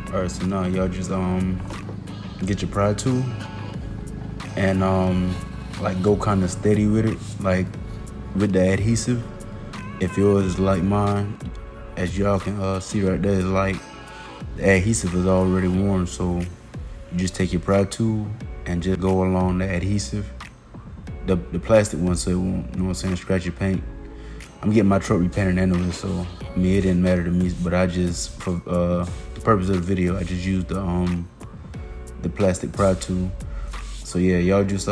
Alright, so now y'all just get your pry tool and like go kind of steady with it, like with the adhesive. If yours is like mine, as y'all can see right there, is like the adhesive is already worn, so you just take your pry tool and just go along the adhesive, the plastic one, so it won't, you know what I'm saying, scratch your paint. I'm getting my truck repainted anyway, so I mean, it didn't matter to me, but I just, for the purpose of the video, I just used the plastic pry tool. So yeah, y'all just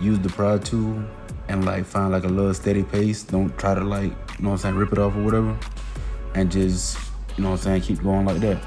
use the pry tool and like find like a little steady pace. Don't try to, like, you know what I'm saying, rip it off or whatever, and just, you know what I'm saying, keep going like that.